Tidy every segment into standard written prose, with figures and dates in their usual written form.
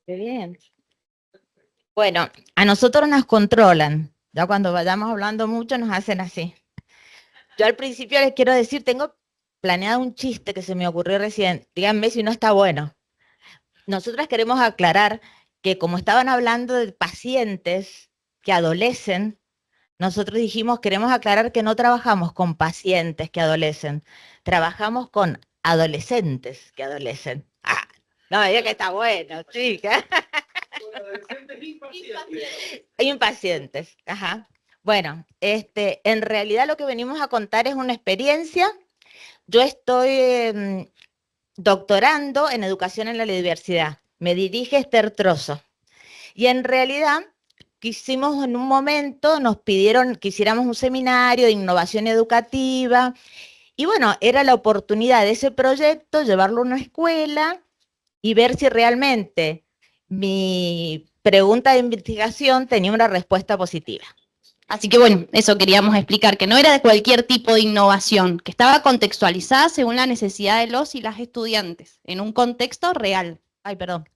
Qué bien. Bueno, a nosotros nos controlan. Ya cuando vayamos hablando mucho nos hacen así. Yo al principio les quiero decir, tengo planeado un chiste que se me ocurrió recién. Díganme si no está bueno. Nosotras queremos aclarar que como estaban hablando de pacientes que adolecen, nosotros dijimos, queremos aclarar que no trabajamos con pacientes que adolecen, trabajamos con adolescentes que adolecen. Ah, no, ya que está bueno, chica. Impacientes, ajá. Bueno, en realidad lo que venimos a contar es una experiencia. Yo estoy doctorando en educación en la diversidad. Me dirige Esther Trozo. Y en realidad quisimos en un momento, nos pidieron que hiciéramos un seminario de innovación educativa. Y bueno, era la oportunidad de ese proyecto, llevarlo a una escuela y ver si realmente mi pregunta de investigación tenía una respuesta positiva. Así que bueno, eso queríamos explicar, que no era de cualquier tipo de innovación, que estaba contextualizada según la necesidad de los y las estudiantes, en un contexto real. Ay, perdón.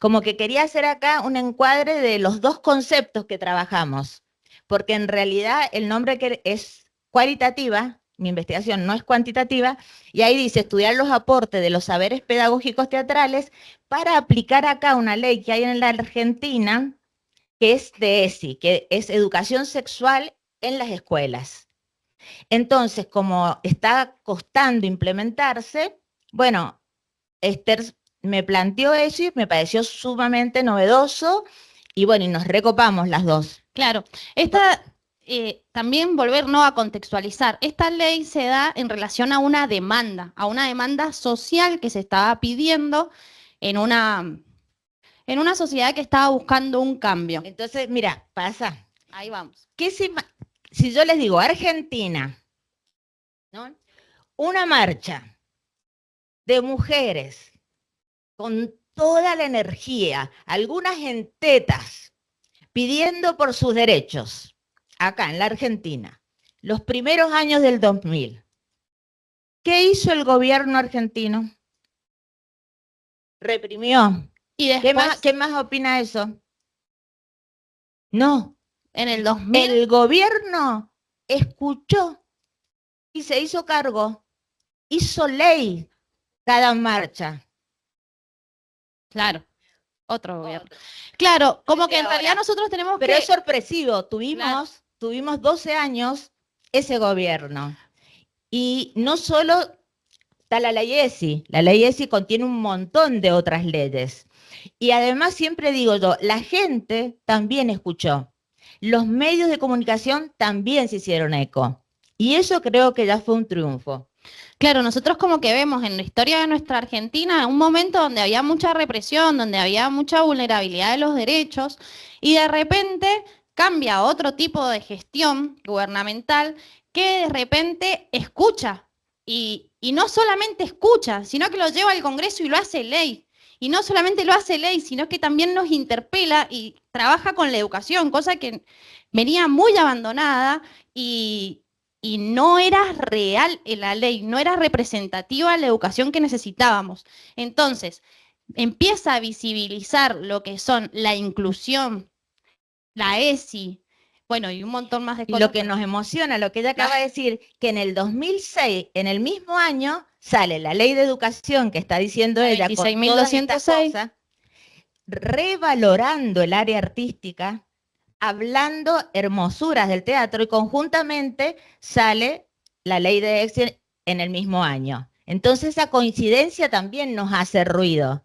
Como que quería hacer acá un encuadre de los dos conceptos que trabajamos, porque en realidad el nombre que es cualitativa, mi investigación no es cuantitativa, y ahí dice estudiar los aportes de los saberes pedagógicos teatrales para aplicar acá una ley que hay en la Argentina, que es de ESI, que es educación sexual en las escuelas. Entonces, como está costando implementarse, bueno, Esther me planteó eso y me pareció sumamente novedoso y bueno, y nos recopamos las dos. Claro, también volvernos a contextualizar. Esta ley se da en relación a una demanda social que se estaba pidiendo en una sociedad que estaba buscando un cambio. Entonces, mira, pasa. Ahí vamos. ¿Qué si yo les digo Argentina, ¿no? Una marcha de mujeres con toda la energía, algunas en tetas, pidiendo por sus derechos, acá en la Argentina, los primeros años del 2000. ¿Qué hizo el gobierno argentino? Reprimió. Y después, ¿Qué más opina eso? No. En el 2000. El gobierno escuchó y se hizo cargo. Hizo ley cada marcha. Claro. Otro gobierno. Claro, como que en realidad nosotros tenemos Pero es sorpresivo. Tuvimos 12 años ese gobierno. Y no solo está la ley ESI. La ley ESI contiene un montón de otras leyes. Y además siempre digo yo, la gente también escuchó. Los medios de comunicación también se hicieron eco. Y eso creo que ya fue un triunfo. Claro, nosotros como que vemos en la historia de nuestra Argentina un momento donde había mucha represión, donde había mucha vulnerabilidad de los derechos, y de repente cambia a otro tipo de gestión gubernamental que de repente escucha. Y no solamente escucha, sino que lo lleva al Congreso y lo hace ley. Y no solamente lo hace ley, sino que también nos interpela y trabaja con la educación, cosa que venía muy abandonada y no era real en la ley, no era representativa la educación que necesitábamos. Entonces, empieza a visibilizar lo que son la inclusión, la ESI, bueno, y un montón más de cosas. Y lo que nos emociona, lo que ella acaba de decir, que en el 2006, en el mismo año, sale la ley de educación que está diciendo ella, con todas estas cosas, revalorando el área artística, hablando hermosuras del teatro, y conjuntamente sale la ley de ESI en el mismo año. Entonces esa coincidencia también nos hace ruido.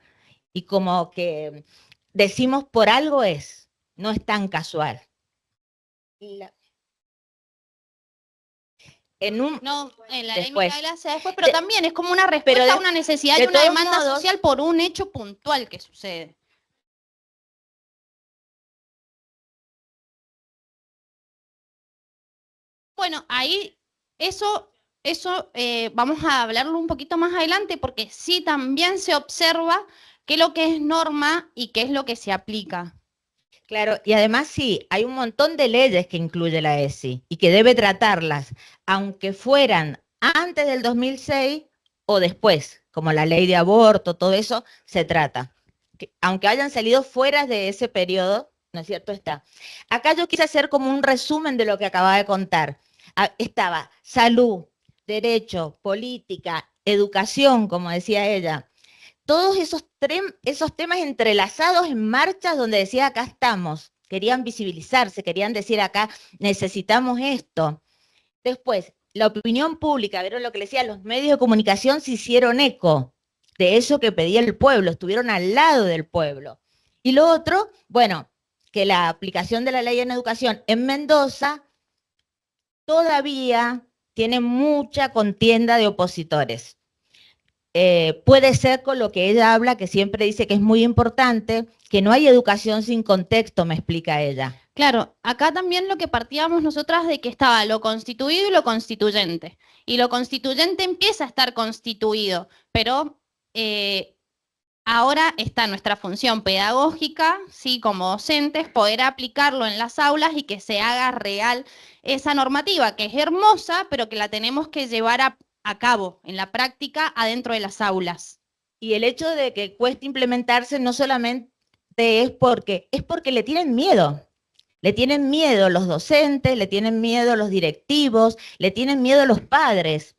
Y como que decimos por algo es, no es tan casual. En la ley Micaela se después, pero también es como una respuesta a una necesidad y una demanda social por un hecho puntual que sucede. Bueno, ahí eso vamos a hablarlo un poquito más adelante porque sí también se observa qué es lo que es norma y qué es lo que se aplica. Claro, y además sí, hay un montón de leyes que incluye la ESI y que debe tratarlas, aunque fueran antes del 2006 o después. como la ley de aborto, todo eso se trata. Aunque hayan salido fuera de ese periodo, ¿no es cierto? Está. Acá yo quise hacer como un resumen de lo que acababa de contar. Estaba salud, derecho, política, educación, como decía ella. Todos esos temas entrelazados en marchas donde decía, acá estamos. Querían visibilizarse, querían decir, acá necesitamos esto. Después, la opinión pública, ¿vieron lo que le decía? Los medios de comunicación se hicieron eco de eso que pedía el pueblo, estuvieron al lado del pueblo. Y lo otro, bueno, que la aplicación de la ley en educación en Mendoza todavía tiene mucha contienda de opositores. Puede ser con lo que ella habla, que siempre dice que es muy importante, que no hay educación sin contexto, me explica ella. Claro, acá también lo que partíamos nosotras de que estaba lo constituido y lo constituyente. Y lo constituyente empieza a estar constituido, pero ahora está nuestra función pedagógica, sí, como docentes, poder aplicarlo en las aulas y que se haga real esa normativa, que es hermosa, pero que la tenemos que llevar a cabo en la práctica adentro de las aulas. Y el hecho de que cueste implementarse no solamente es porque le tienen miedo. Le tienen miedo los docentes, le tienen miedo los directivos, le tienen miedo los padres,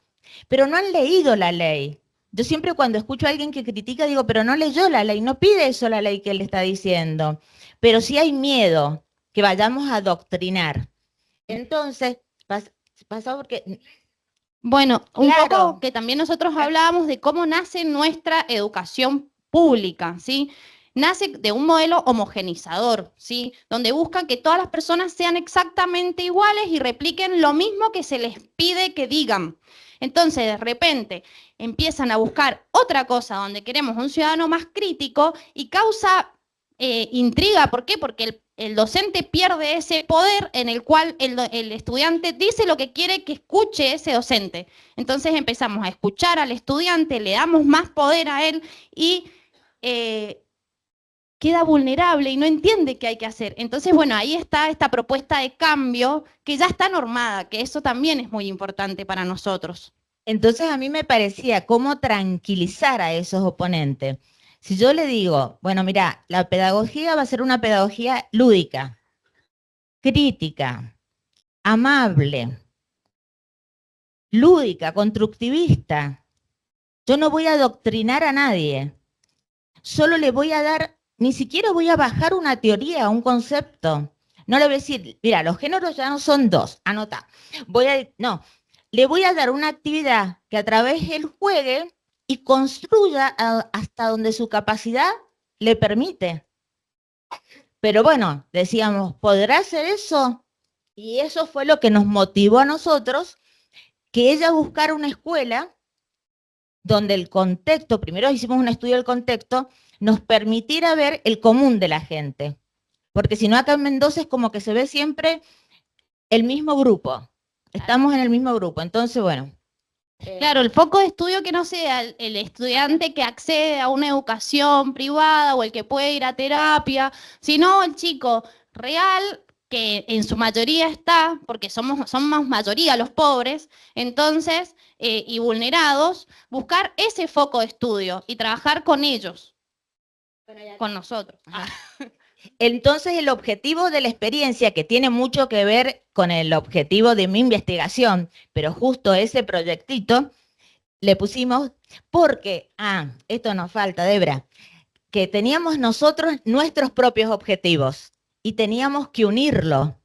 pero no han leído la ley. Yo siempre cuando escucho a alguien que critica digo, pero no leyó la ley, no pide eso la ley que él está diciendo. Pero sí hay miedo que vayamos a adoctrinar. Entonces, pasa porque... Bueno, un Claro. poco que también nosotros hablábamos de cómo nace nuestra educación pública, ¿sí? Nace de un modelo homogenizador, ¿sí? Donde busca que todas las personas sean exactamente iguales y repliquen lo mismo que se les pide que digan. Entonces, de repente, empiezan a buscar otra cosa donde queremos un ciudadano más crítico y causa intriga. ¿Por qué? Porque el docente pierde ese poder en el cual el estudiante dice lo que quiere que escuche ese docente. Entonces empezamos a escuchar al estudiante, le damos más poder a él y queda vulnerable y no entiende qué hay que hacer. Entonces, bueno, ahí está esta propuesta de cambio que ya está normada, que eso también es muy importante para nosotros. Entonces a mí me parecía cómo tranquilizar a esos oponentes. Si yo le digo, bueno, mira, la pedagogía va a ser una pedagogía lúdica, crítica, amable, lúdica, constructivista. Yo no voy a adoctrinar a nadie. Solo le voy a dar, ni siquiera voy a bajar una teoría, un concepto. No le voy a decir, mira, los géneros ya no son dos, anota. No, le voy a dar una actividad que a través él juegue y construya hasta donde su capacidad le permite. Pero bueno, decíamos, ¿podrá hacer eso? Y eso fue lo que nos motivó a nosotros, que ella buscara una escuela donde el contexto, primero hicimos un estudio del contexto, nos permitiera ver el común de la gente. Porque si no, acá en Mendoza es como que se ve siempre el mismo grupo. Estamos en el mismo grupo. Entonces, bueno. Claro, el foco de estudio que no sea el estudiante que accede a una educación privada o el que puede ir a terapia, sino el chico real que en su mayoría está, porque somos mayoría los pobres, entonces, y vulnerados, buscar ese foco de estudio y trabajar con ellos, con nosotros. Entonces, el objetivo de la experiencia, que tiene mucho que ver con el objetivo de mi investigación, pero justo ese proyectito le pusimos porque, esto nos falta, Debra, que teníamos nosotros nuestros propios objetivos y teníamos que unirlo.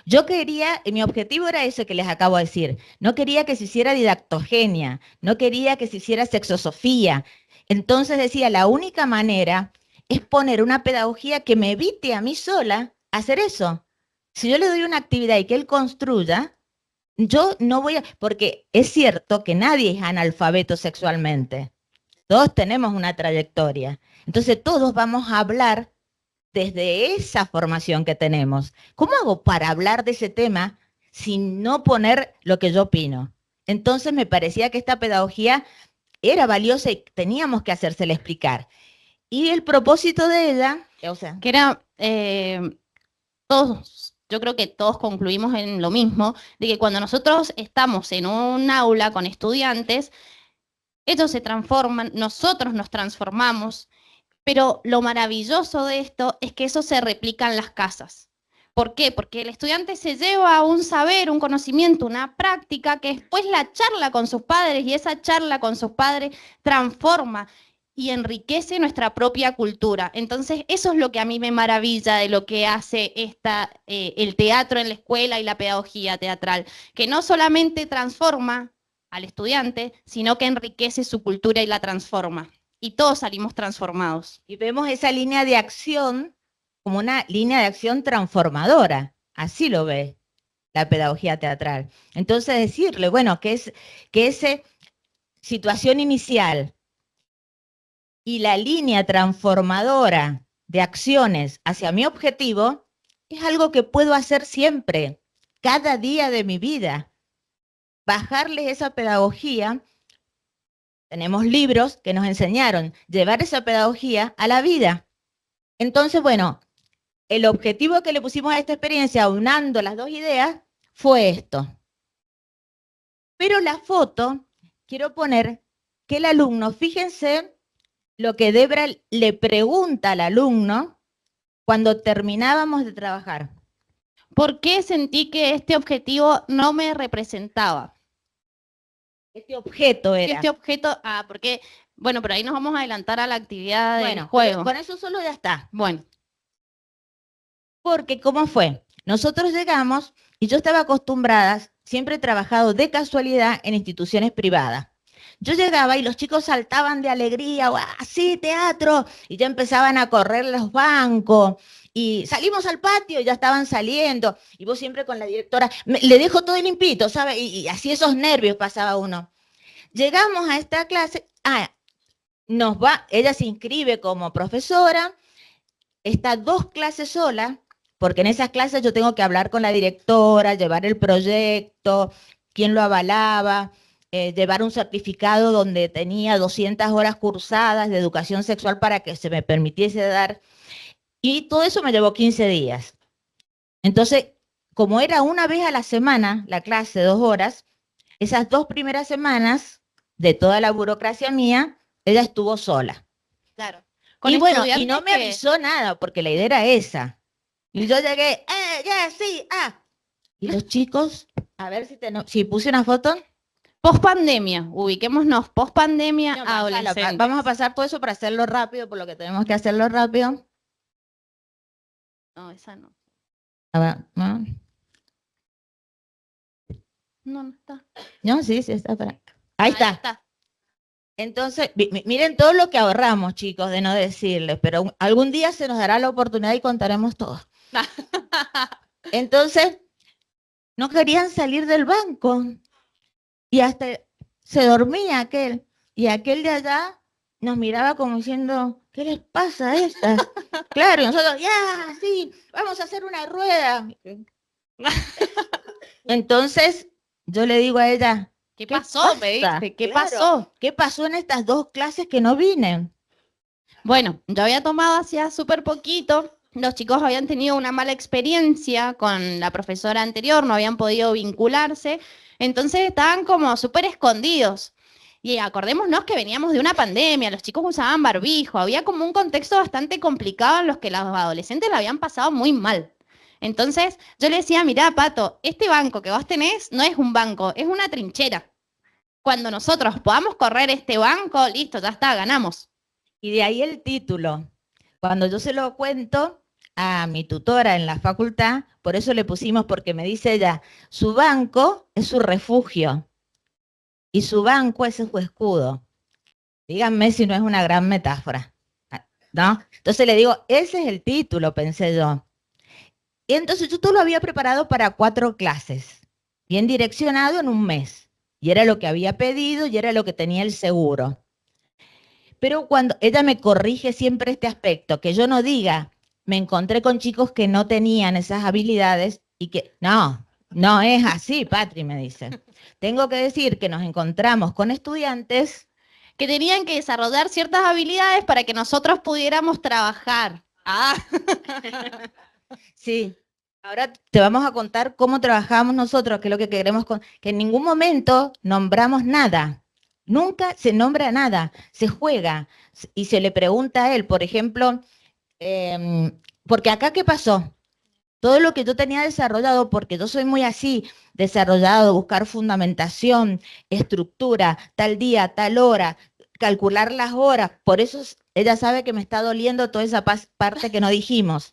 Yo quería, mi objetivo era ese que les acabo de decir, no quería que se hiciera didactogenia, no quería que se hiciera sexosofía. Entonces decía, la única manera es poner una pedagogía que me evite a mí sola hacer eso. Si yo le doy una actividad y que él construya, yo no voy a, porque es cierto que nadie es analfabeto sexualmente. Todos tenemos una trayectoria. Entonces todos vamos a hablar desde esa formación que tenemos. ¿Cómo hago para hablar de ese tema sin no poner lo que yo opino? Entonces me parecía que esta pedagogía era valiosa y teníamos que hacérsela explicar. Y el propósito de ella, o sea, que era todos, yo creo que todos concluimos en lo mismo, de que cuando nosotros estamos en un aula con estudiantes, ellos se transforman, nosotros nos transformamos, pero lo maravilloso de esto es que eso se replica en las casas. ¿Por qué? Porque el estudiante se lleva un saber, un conocimiento, una práctica que después la charla con sus padres y esa charla con sus padres transforma y enriquece nuestra propia cultura. Entonces, eso es lo que a mí me maravilla de lo que hace el teatro en la escuela y la pedagogía teatral, que no solamente transforma al estudiante, sino que enriquece su cultura y la transforma. Y todos salimos transformados. Y vemos esa línea de acción como una línea de acción transformadora. Así lo ve la pedagogía teatral. Entonces decirle, bueno, que esa situación inicial y la línea transformadora de acciones hacia mi objetivo es algo que puedo hacer siempre, cada día de mi vida. Bajarles esa pedagogía. Tenemos libros que nos enseñaron llevar esa pedagogía a la vida. Entonces, bueno, el objetivo que le pusimos a esta experiencia, aunando las dos ideas, fue esto. Pero la foto, quiero poner que el alumno, fíjense lo que Debra le pregunta al alumno cuando terminábamos de trabajar. ¿Por qué sentí que este objetivo no me representaba? Este objeto era. Este objeto, porque, bueno, pero ahí nos vamos a adelantar a la actividad del Bueno, juego. con eso solo ya está. Bueno. Porque, ¿cómo fue? Nosotros llegamos y yo estaba acostumbrada, siempre he trabajado de casualidad en instituciones privadas. Yo llegaba y los chicos saltaban de alegría, ¡ah, sí, teatro! Y ya empezaban a correr los bancos. Y salimos al patio, ya estaban saliendo. Y vos siempre con la directora, le dejo todo limpito, ¿sabes? Y así esos nervios pasaba uno. Llegamos a esta clase, ella se inscribe como profesora, está 2 clases sola, porque en esas clases yo tengo que hablar con la directora, llevar el proyecto, quién lo avalaba, llevar un certificado donde tenía 200 horas cursadas de educación sexual para que se me permitiese dar. Y todo eso me llevó 15 días. Entonces, como era una vez a la semana la clase, 2 horas, esas 2 primeras semanas de toda la burocracia mía, ella estuvo sola. Claro. Y bueno, y no me avisó nada, porque la idea era esa. Y yo llegué, ya, sí, Y los chicos, a ver si puse una foto. Post pandemia, ubiquémonos, post pandemia, No, adolescentes. vamos a pasar todo eso para hacerlo rápido, por lo que tenemos que hacerlo rápido. No, esa no. A ver, ¿no? No está. No, sí, está para. Ahí está. Entonces, miren todo lo que ahorramos, chicos, de no decirles, pero algún día se nos dará la oportunidad y contaremos todo. Entonces, no querían salir del banco y hasta se dormía aquel. Y aquel de allá nos miraba como diciendo, ¿qué les pasa a estas? Claro, y nosotros, ya, sí, vamos a hacer una rueda. Entonces, yo le digo a ella, ¿qué pasó? Me dice, ¿qué pasó? ¿Qué pasó en estas 2 clases que no vine? Bueno, yo había tomado hacía súper poquito. Los chicos habían tenido una mala experiencia con la profesora anterior, no habían podido vincularse, entonces estaban como súper escondidos. Y acordémonos que veníamos de una pandemia, los chicos usaban barbijo, había como un contexto bastante complicado en los que los adolescentes la habían pasado muy mal. Entonces yo le decía, mirá, Pato, este banco que vos tenés no es un banco, es una trinchera. Cuando nosotros podamos correr este banco, listo, ya está, ganamos. Y de ahí el título. Cuando yo se lo cuento a mi tutora en la facultad, por eso le pusimos, porque me dice ella, su banco es su refugio y su banco es su escudo. Díganme si no es una gran metáfora, ¿no? Entonces le digo, ese es el título, pensé yo. Y entonces yo todo lo había preparado para 4 clases, bien direccionado en un mes. Y era lo que había pedido y era lo que tenía el seguro. Pero cuando ella me corrige siempre este aspecto, que yo no diga, me encontré con chicos que no tenían esas habilidades y que, no es así, Patri, me dice. Tengo que decir que nos encontramos con estudiantes que tenían que desarrollar ciertas habilidades para que nosotros pudiéramos trabajar. Sí. Ahora te vamos a contar cómo trabajamos nosotros, que es lo que queremos, que en ningún momento nombramos nada. Nunca se nombra nada, se juega y se le pregunta a él, por ejemplo, porque acá ¿qué pasó? Todo lo que yo tenía desarrollado, porque yo soy muy así, desarrollado, buscar fundamentación, estructura, tal día, tal hora, calcular las horas, por eso ella sabe que me está doliendo toda esa parte que no dijimos.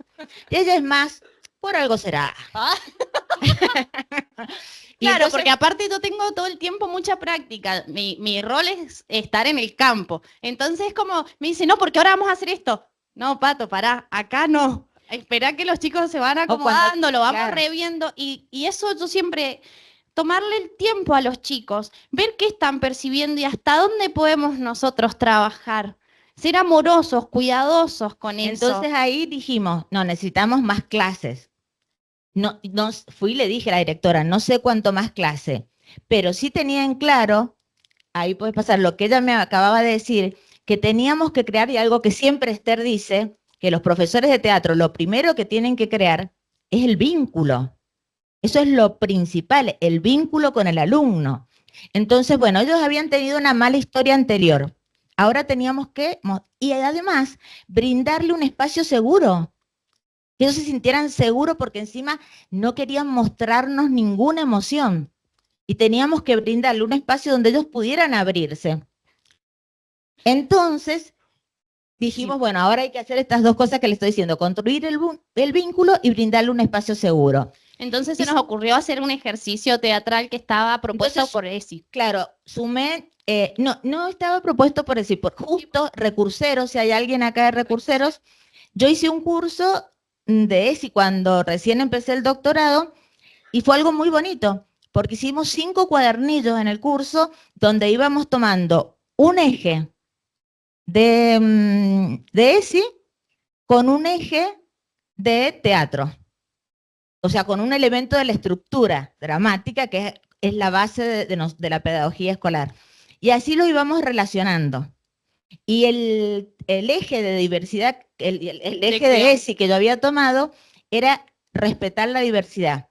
Y ella es más, por algo será. Ah. Y Claro, entonces, porque aparte yo tengo todo el tiempo mucha práctica. Mi rol es estar en el campo. Entonces, como me dice, no, porque ahora vamos a hacer esto. No, Pato, pará, acá no. Espera que los chicos se van o cuando, acomodando, lo vamos claro, reviendo. Y eso yo siempre, tomarle el tiempo a los chicos, ver qué están percibiendo y hasta dónde podemos nosotros trabajar. Ser amorosos, cuidadosos con eso. entonces ahí dijimos, no, necesitamos más clases. No, no, fui y le dije a la directora, no sé cuánto más clase, pero sí tenía en claro, ahí puede pasar lo que ella me acababa de decir, que teníamos que crear, y algo que siempre Esther dice, que los profesores de teatro lo primero que tienen que crear es el vínculo. Eso es lo principal, el vínculo con el alumno. Entonces, bueno, ellos habían tenido una mala historia anterior. Ahora teníamos que, y además, brindarle un espacio seguro, que ellos se sintieran seguros porque encima no querían mostrarnos ninguna emoción y teníamos que brindarle un espacio donde ellos pudieran abrirse. Entonces dijimos, Sí. bueno, ahora hay que hacer estas dos cosas que le estoy diciendo, construir el vínculo y brindarle un espacio seguro. Entonces se Y nos ocurrió hacer un ejercicio teatral que estaba propuesto entonces, por ESI. claro, sumé, no estaba propuesto por decir, por justo recurseros, si hay alguien acá de recurseros, yo hice un curso de ESI cuando recién empecé el doctorado y fue algo muy bonito, porque hicimos 5 cuadernillos en el curso donde íbamos tomando un eje de ESI con un eje de teatro. O sea, con un elemento de la estructura dramática que es la base de la pedagogía escolar. Y así lo íbamos relacionando. Y el eje de diversidad, el eje de ESI que yo había tomado era respetar la diversidad,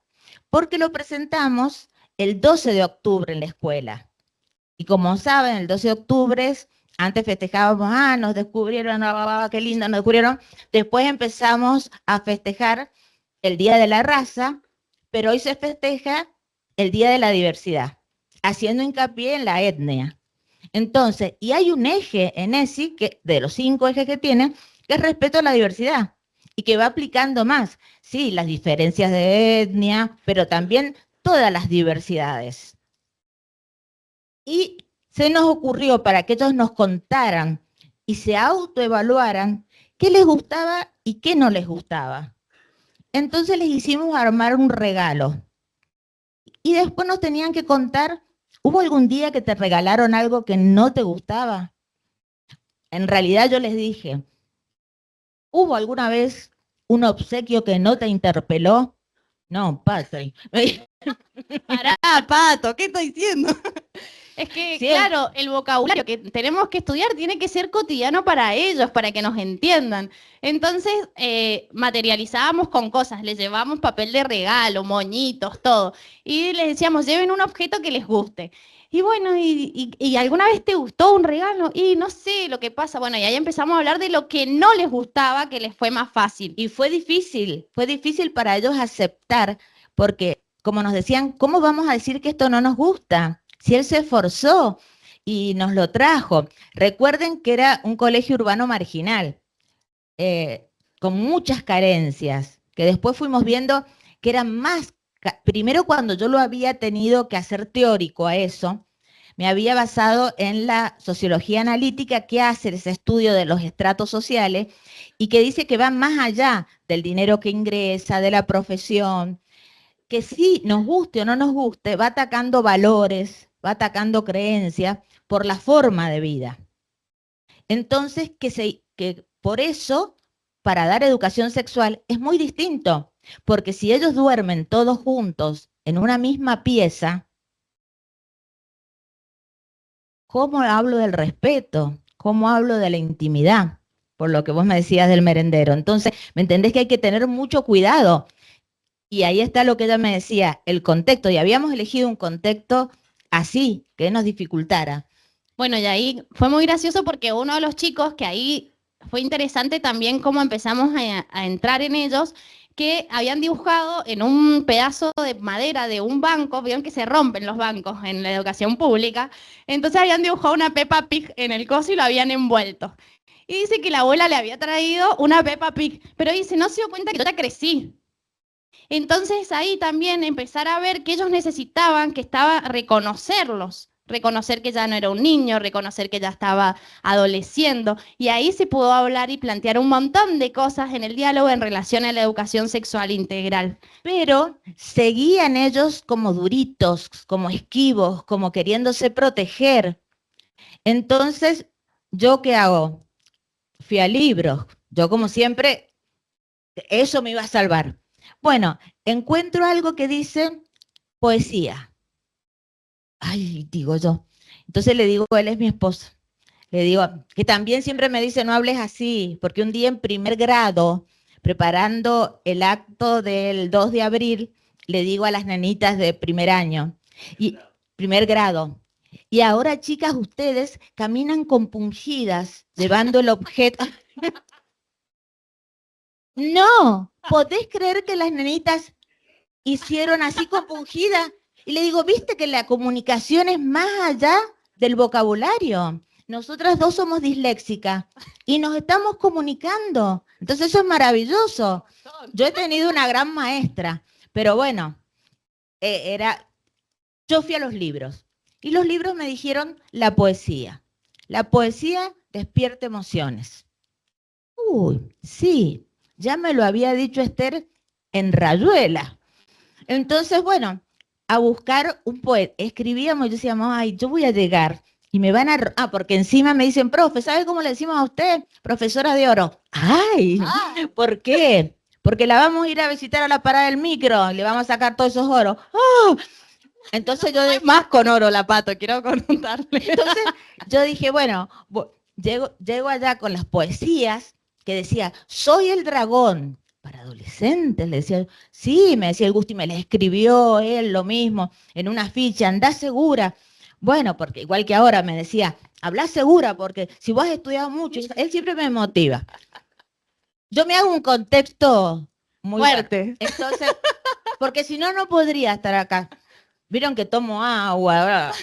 porque lo presentamos el 12 de octubre en la escuela. Y como saben, el 12 de octubre, antes festejábamos, nos descubrieron, qué lindo, nos descubrieron. Después empezamos a festejar el Día de la Raza, pero hoy se festeja el Día de la Diversidad, haciendo hincapié en la etnia. Entonces, y hay un eje en ESI, que, de los 5 ejes que tiene, que es respeto a la diversidad y que va aplicando más. Sí, las diferencias de etnia, pero también todas las diversidades. Y se nos ocurrió para que ellos nos contaran y se autoevaluaran qué les gustaba y qué no les gustaba. Entonces les hicimos armar un regalo. Y después nos tenían que contar, ¿hubo algún día que te regalaron algo que no te gustaba? En realidad yo les dije, ¿hubo alguna vez un obsequio que no te interpeló? No, Pato. Pará, Pato, ¿qué estoy diciendo? Es que, Sí, claro, el vocabulario que tenemos que estudiar tiene que ser cotidiano para ellos, para que nos entiendan. Entonces, materializábamos con cosas, les llevábamos papel de regalo, moñitos, todo. Y les decíamos, lleven un objeto que les guste. Y bueno, ¿y alguna vez te gustó un regalo? Y no sé lo que pasa. Bueno, y ahí empezamos a hablar de lo que no les gustaba, que les fue más fácil. y fue difícil para ellos aceptar, porque como nos decían, ¿cómo vamos a decir que esto no nos gusta? Si él se esforzó y nos lo trajo. Recuerden que era un colegio urbano marginal, con muchas carencias, que después fuimos viendo que eran más, primero cuando yo lo había tenido que hacer teórico a eso, me había basado en la sociología analítica que hace ese estudio de los estratos sociales y que dice que va más allá del dinero que ingresa, de la profesión, que sí, nos guste o no nos guste, va atacando valores, va atacando creencias por la forma de vida. Entonces, que por eso, para dar educación sexual, es muy distinto, porque si ellos duermen todos juntos en una misma pieza, ¿cómo hablo del respeto? ¿Cómo hablo de la intimidad? Por lo que vos me decías del merendero. Entonces, ¿me entendés que hay que tener mucho cuidado? Y ahí está lo que ella me decía, el contexto, y habíamos elegido un contexto así, que nos dificultara. Bueno, y ahí fue muy gracioso porque uno de los chicos, que ahí fue interesante también cómo empezamos a entrar en ellos, que habían dibujado en un pedazo de madera de un banco, vieron que se rompen los bancos en la educación pública, entonces habían dibujado una Peppa Pig en el coso y lo habían envuelto. Y dice que la abuela le había traído una Peppa Pig, pero dice, no se dio cuenta que yo ya crecí. Entonces ahí también empezar a ver que ellos necesitaban, que estaba reconocerlos, reconocer que ya no era un niño, reconocer que ya estaba adoleciendo. Y ahí se pudo hablar y plantear un montón de cosas en el diálogo en relación a la educación sexual integral. Pero seguían ellos como duritos, como esquivos, como queriéndose proteger. Entonces, ¿yo qué hago? Fui a libros. Yo, como siempre, eso me iba a salvar. Bueno, encuentro algo que dice poesía. Ay, digo yo. Entonces le digo, él es mi esposo. Le digo, que también siempre me dice, no hables así, porque un día en primer grado, preparando el acto del 2 de abril, le digo a las nenitas de primer año, y primer grado, y ahora chicas, ustedes caminan compungidas, llevando el objeto. No, ¿podés creer que las nenitas hicieron así compungida? Y le digo, viste que la comunicación es más allá del vocabulario. Nosotras dos somos disléxicas y nos estamos comunicando. Entonces eso es maravilloso. Yo he tenido una gran maestra, pero bueno, era, yo fui a los libros y los libros me dijeron la poesía. La poesía despierta emociones. Uy, sí, ya me lo había dicho Esther en Rayuela. Entonces, bueno, a buscar un poeta. Escribíamos y decíamos, ay, yo voy a llegar y me van a... Ah, porque encima me dicen, profe, ¿sabe cómo le decimos a usted? Profesora de oro. Ay, ¿por qué? Porque la vamos a ir a visitar a la parada del micro, y le vamos a sacar todos esos oros. ¡Oh! Entonces yo Más con oro la pato, quiero contarle. entonces yo dije, bueno, llego allá con las poesías que decía, soy el dragón. Para adolescentes, le decía, sí, me decía el Gusti, me le escribió él lo mismo en una ficha, andá segura. Bueno, porque igual que ahora me decía, habla segura, porque si vos has estudiado mucho, él siempre me motiva. Yo me hago un contexto muy Fuerte. bueno. Entonces, porque si no, no podría estar acá. Vieron que tomo agua.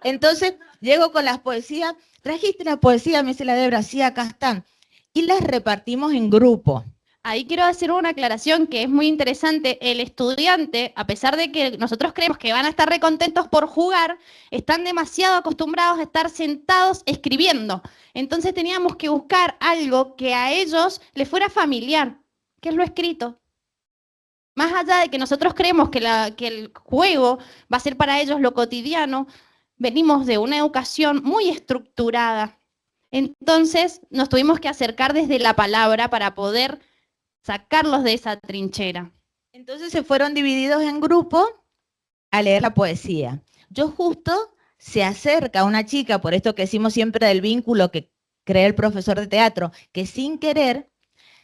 Entonces, llego con las poesías. ¿Trajiste la poesía? Me dice la Debra, sí, acá están. Y las repartimos en grupo. Ahí quiero hacer una aclaración que es muy interesante. El estudiante, a pesar de que nosotros creemos que van a estar recontentos por jugar, están demasiado acostumbrados a estar sentados escribiendo. Entonces teníamos que buscar algo que a ellos les fuera familiar, que es lo escrito. Más allá de que nosotros creemos que el juego va a ser para ellos lo cotidiano, venimos de una educación muy estructurada. Entonces nos tuvimos que acercar desde la palabra para poder sacarlos de esa trinchera. Entonces se fueron divididos en grupos a leer la poesía. Yo justo se acerca una chica, por esto que decimos siempre del vínculo que crea el profesor de teatro, que sin querer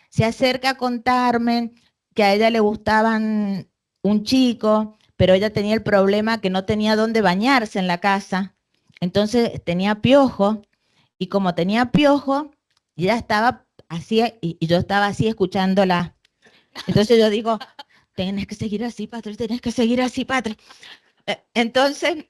se acerca a contarme que a ella le gustaban un chico, pero ella tenía el problema que no tenía dónde bañarse en la casa. Entonces tenía piojo, y como tenía piojo, ella estaba así, y yo estaba así escuchándola. Entonces yo digo, tenés que seguir así, Patri, tenés que seguir así, Patri. Entonces,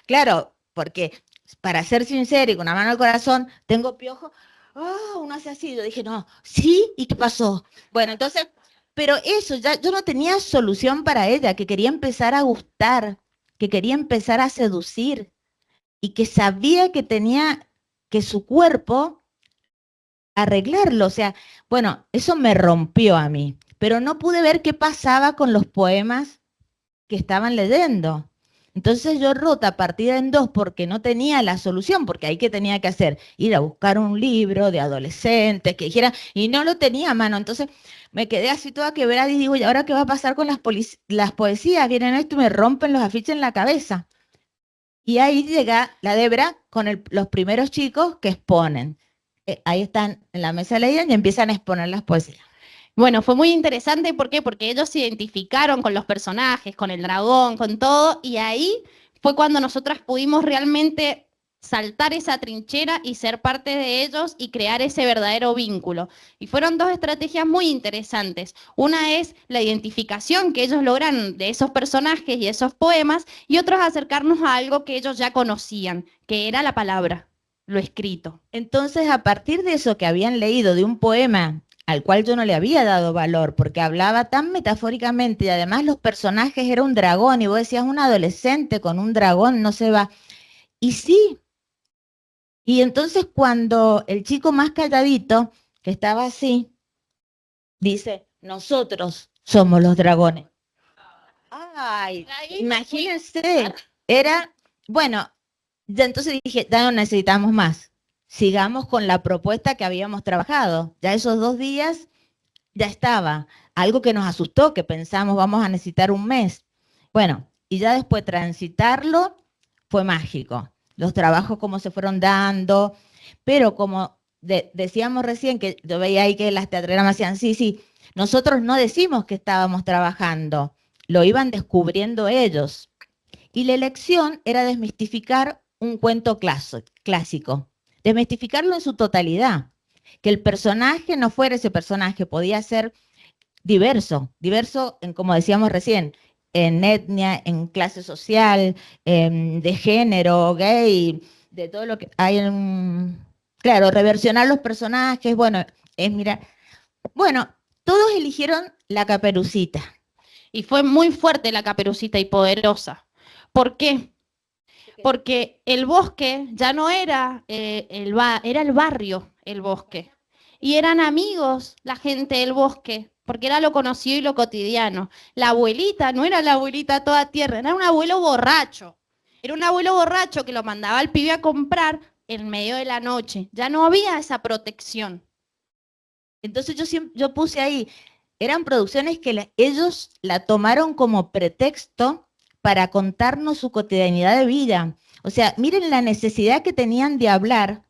claro, porque para ser sincera y con una mano al corazón, tengo piojo. Oh, uno hace así. Yo dije, no, sí, ¿y qué pasó? Bueno, entonces, pero eso, ya yo no tenía solución para ella, que quería empezar a gustar, que quería empezar a seducir y que sabía que tenía que su cuerpo arreglarlo. O sea, bueno, eso me rompió a mí, pero no pude ver qué pasaba con los poemas que estaban leyendo. Entonces yo rota partida en dos porque no tenía la solución, porque ahí que tenía que hacer, ir a buscar un libro de adolescentes que dijera, y no lo tenía a mano. Entonces me quedé así toda quebrada y digo, ¿y ahora qué va a pasar con las poesías? Vienen esto y me rompen los afiches en la cabeza. Y ahí llega la Debra con los primeros chicos que exponen. Ahí están en la mesa de la y empiezan a exponer las poesías. Bueno, fue muy interesante, ¿por qué? Porque ellos se identificaron con los personajes, con el dragón, con todo, y ahí fue cuando nosotras pudimos realmente saltar esa trinchera y ser parte de ellos y crear ese verdadero vínculo. Y fueron dos estrategias muy interesantes. Una es la identificación que ellos logran de esos personajes y esos poemas, y otro es acercarnos a algo que ellos ya conocían, que era la palabra, lo escrito. Entonces, a partir de eso que habían leído de un poema al cual yo no le había dado valor, porque hablaba tan metafóricamente y además los personajes era un dragón, y vos decías, un adolescente con un dragón no se va. Y sí, y entonces cuando el chico más calladito, que estaba así, dice, nosotros somos los dragones. Ay, imagínense, era, bueno, ya entonces dije, ya no necesitamos más. Sigamos con la propuesta que habíamos trabajado. Ya esos 2 días ya estaba. Algo que nos asustó, que pensamos vamos a necesitar un mes. Bueno, y ya después transitarlo fue mágico. Los trabajos como se fueron dando, pero como decíamos recién, que yo veía ahí que las teatreras me hacían, sí, sí, nosotros no decimos que estábamos trabajando, lo iban descubriendo ellos. Y la elección era desmistificar un cuento clásico, desmistificarlo en su totalidad, que el personaje no fuera ese personaje, podía ser diverso, diverso en, como decíamos recién, en etnia, en clase social, de género, gay, de todo lo que hay en... Claro, reversionar los personajes, bueno, es mira, bueno, todos eligieron la Caperucita. Y fue muy fuerte la Caperucita y poderosa. ¿Por qué? Porque el bosque ya no era, era el barrio, el bosque. Y eran amigos la gente del bosque, porque era lo conocido y lo cotidiano. La abuelita no era la abuelita toda tierra, era un abuelo borracho. Era un abuelo borracho que lo mandaba al pibe a comprar en medio de la noche. Ya no había esa protección. Entonces yo puse ahí, eran producciones que ellos la tomaron como pretexto para contarnos su cotidianidad de vida. O sea, miren la necesidad que tenían de hablar,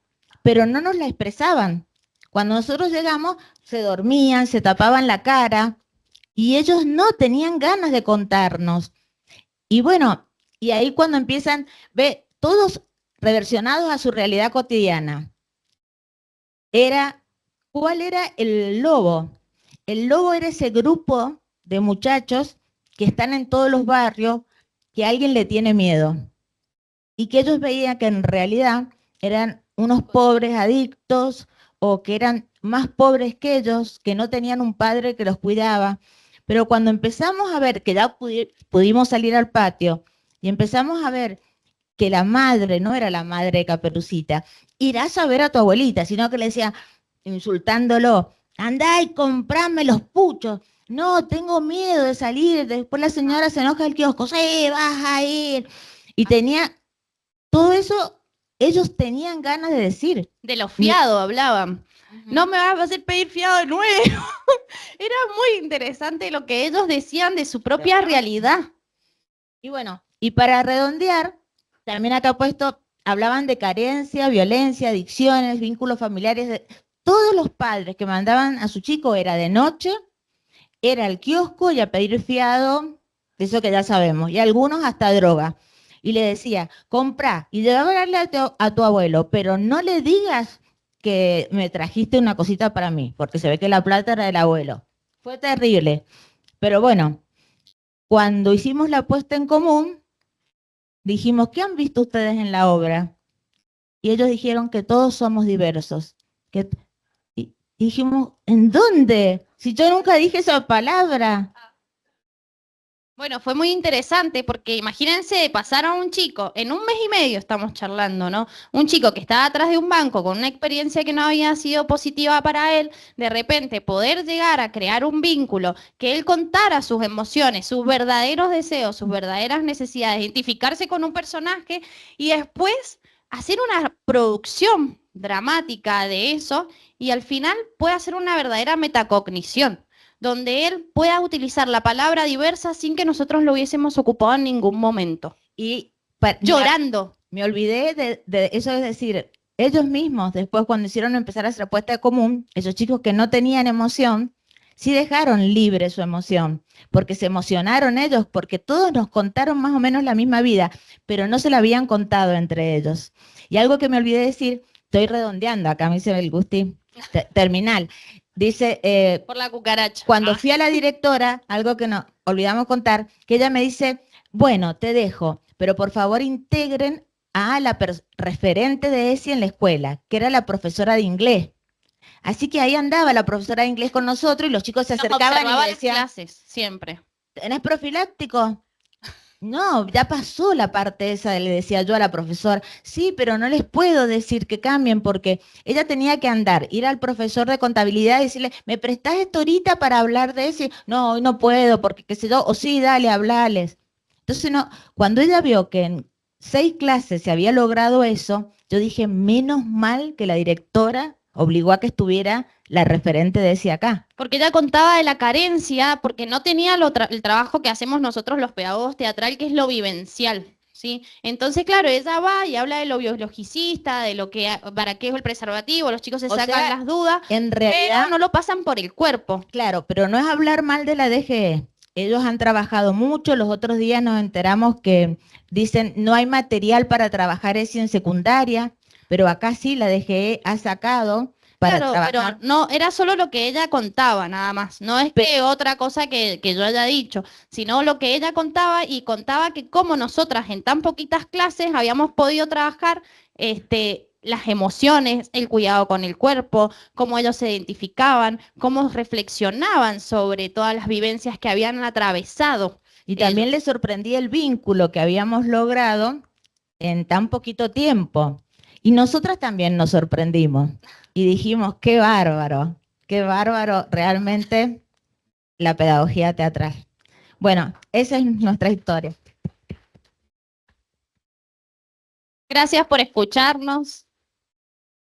pero no nos la expresaban. Cuando nosotros llegamos, se dormían, se tapaban la cara, y ellos no tenían ganas de contarnos. Y bueno, y ahí cuando empiezan, ve, todos reversionados a su realidad cotidiana. ¿Cuál era el lobo? El lobo era ese grupo de muchachos que están en todos los barrios, que alguien le tiene miedo. Y que ellos veían que en realidad eran unos pobres adictos o que eran más pobres que ellos, que no tenían un padre que los cuidaba. Pero cuando empezamos a ver que ya pudimos salir al patio y empezamos a ver que la madre no era la madre de Caperucita, irás a ver a tu abuelita, sino que le decía, insultándolo, andá y comprame los puchos. No, tengo miedo de salir. Después la señora se enoja del kiosco. Sí, vas a ir. Y tenía todo eso, ellos tenían ganas de decir. De lo fiado hablaban. No me vas a hacer pedir fiado de nuevo. Era muy interesante lo que ellos decían de su propia realidad. Y bueno, y para redondear, también acá he puesto, hablaban de carencia, violencia, adicciones, vínculos familiares. Todos los padres que mandaban a su chico era de noche, era al kiosco y a pedir fiado, de eso que ya sabemos, y algunos hasta droga. Y le decía, compra y llévale a tu abuelo, pero no le digas que me trajiste una cosita para mí, porque se ve que la plata era del abuelo. Fue terrible. Pero bueno, cuando hicimos la puesta en común, dijimos, ¿qué han visto ustedes en la obra? Y ellos dijeron que todos somos diversos. Y dijimos, ¿en dónde? Si yo nunca dije esa palabra. Bueno, fue muy interesante porque imagínense, pasaron a un chico, en un mes y medio estamos charlando, ¿no? Un chico que estaba atrás de un banco con una experiencia que no había sido positiva para él, de repente poder llegar a crear un vínculo, que él contara sus emociones, sus verdaderos deseos, sus verdaderas necesidades, identificarse con un personaje y después hacer una producción dramática de eso y al final puede hacer una verdadera metacognición donde él pueda utilizar la palabra diversa sin que nosotros lo hubiésemos ocupado en ningún momento. Y llorando. Me olvidé de eso, es decir, ellos mismos, después cuando hicieron empezar a hacer puesta común, esos chicos que no tenían emoción, sí dejaron libre su emoción, porque se emocionaron ellos, porque todos nos contaron más o menos la misma vida, pero no se la habían contado entre ellos. Y algo que me olvidé decir, estoy redondeando, acá me dice el Gusti, terminal. Dice, Por la cucaracha. cuando fui a la directora, algo que nos olvidamos contar, que ella me dice, bueno, te dejo, pero por favor integren a la referente de ESI en la escuela, que era la profesora de inglés. Así que ahí andaba la profesora de inglés con nosotros y los chicos se acercaban y me decían, clases, siempre. ¿tenés profiláctico? No, ya pasó la parte esa, le decía yo a la profesora. Sí, pero no les puedo decir que cambien porque ella tenía que andar, ir al profesor de contabilidad y decirle, ¿me prestás esto ahorita para hablar de eso? No, hoy no puedo porque qué sé yo, o sí, dale, hablales. Entonces, no, cuando ella vio que en 6 clases se había logrado eso, yo dije, menos mal que la directora obligó a que estuviera la referente de ese acá. Porque ella contaba de la carencia, porque no tenía el trabajo que hacemos nosotros los pedagogos teatral, que es lo vivencial, ¿sí? Entonces, claro, ella va y habla de lo biologicista, de lo que, para qué es el preservativo, los chicos se sacan las dudas, en realidad, pero no lo pasan por el cuerpo. Claro, pero no es hablar mal de la DGE. Ellos han trabajado mucho, los otros días nos enteramos que dicen no hay material para trabajar eso en secundaria, pero acá sí la DGE ha sacado para trabajar. Pero no, era solo lo que ella contaba, nada más. No es que otra cosa que yo haya dicho, sino lo que ella contaba y contaba que como nosotras en tan poquitas clases habíamos podido trabajar las emociones, el cuidado con el cuerpo, cómo ellos se identificaban, cómo reflexionaban sobre todas las vivencias que habían atravesado. Y también les sorprendía el vínculo que habíamos logrado en tan poquito tiempo. Y nosotras también nos sorprendimos y dijimos, qué bárbaro realmente la pedagogía teatral. Bueno, esa es nuestra historia. Gracias por escucharnos.